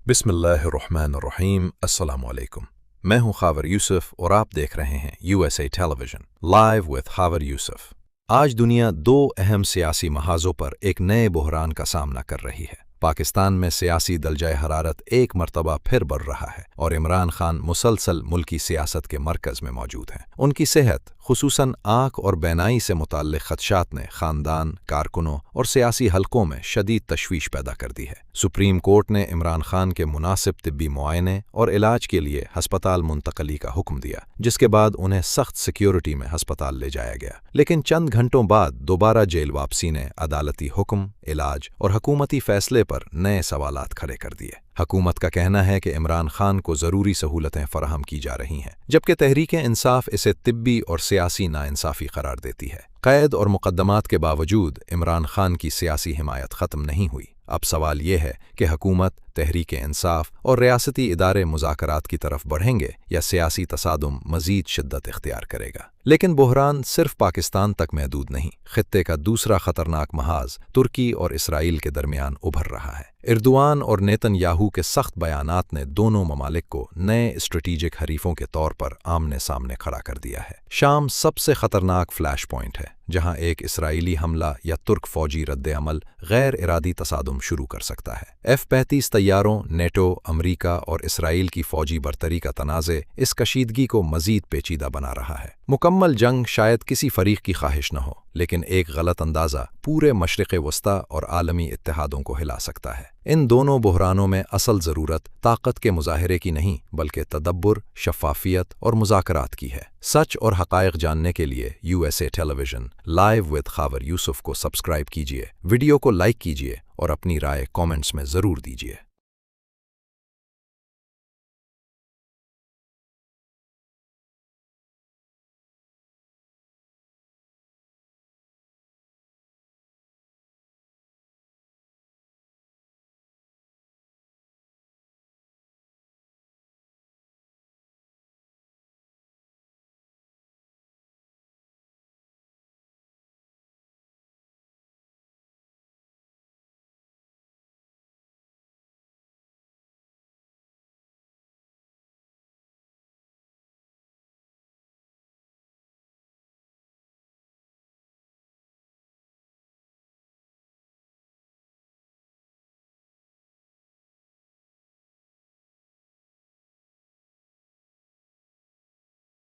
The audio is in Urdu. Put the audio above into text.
بسم اللہ الرحمن الرحیم۔ السلام علیکم، میں ہوں خاور یوسف اور آپ دیکھ رہے ہیں USA television live with Khawar Yousuf. آج دنیا دو اہم سیاسی محاذوں پر ایک نئے بحران کا سامنا کر رہی ہے۔ پاکستان میں سیاسی درجہ حرارت ایک مرتبہ پھر بڑھ رہا ہے اور عمران خان مسلسل ملکی سیاست کے مرکز میں موجود ہیں۔ ان کی صحت، خصوصاً آنکھ اور بینائی سے متعلق خدشات نے خاندان، کارکنوں اور سیاسی حلقوں میں شدید تشویش پیدا کر دی ہے۔ سپریم کورٹ نے عمران خان کے مناسب طبی معائنے اور علاج کے لیے ہسپتال منتقلی کا حکم دیا، جس کے بعد انہیں سخت سیکیورٹی میں ہسپتال لے جایا گیا۔ لیکن چند گھنٹوں بعد دوبارہ جیل واپسی نے عدالتی حکم، علاج اور حکومتی فیصلے پر نئے سوالات کھڑے کر دیے۔ حکومت کا کہنا ہے کہ عمران خان کو ضروری سہولتیں فراہم کی جا رہی ہیں، جبکہ تحریک انصاف اسے طبی اور سیاسی ناانصافی قرار دیتی ہے۔ قید اور مقدمات کے باوجود عمران خان کی سیاسی حمایت ختم نہیں ہوئی۔ اب سوال یہ ہے کہ حکومت، تحریک انصاف اور ریاستی ادارے مذاکرات کی طرف بڑھیں گے یا سیاسی تصادم مزید شدت اختیار کرے گا۔ لیکن بحران صرف پاکستان تک محدود نہیں۔ خطے کا دوسرا خطرناک محاذ ترکی اور اسرائیل کے درمیان ابھر رہا ہے۔ اردوان اور نیتن یاہو کے سخت بیانات نے دونوں ممالک کو نئے اسٹریٹجک حریفوں کے طور پر آمنے سامنے کھڑا کر دیا ہے۔ شام سب سے خطرناک فلیش پوائنٹ ہے، جہاں ایک اسرائیلی حملہ یا ترک فوجی رد عمل غیر ارادی تصادم شروع کر سکتا ہے۔ F-35 طیاروں، نیٹو، امریکہ اور اسرائیل کی فوجی برتری کا تنازع اس کشیدگی کو مزید پیچیدہ بنا رہا ہے۔ مکمل جنگ شاید کسی فریق کی خواہش نہ ہو، لیکن ایک غلط اندازہ پورے مشرق وسطیٰ اور عالمی اتحادوں کو ہلا سکتا ہے۔ ان دونوں بحرانوں میں اصل ضرورت طاقت کے مظاہرے کی نہیں، بلکہ تدبر، شفافیت اور مذاکرات کی ہے۔ سچ اور حقائق جاننے کے لیے USA television live with Khawar Yousuf کو سبسکرائب کیجیے، ویڈیو کو لائک کیجیے اور اپنی رائے کامنٹس میں ضرور دیجیے۔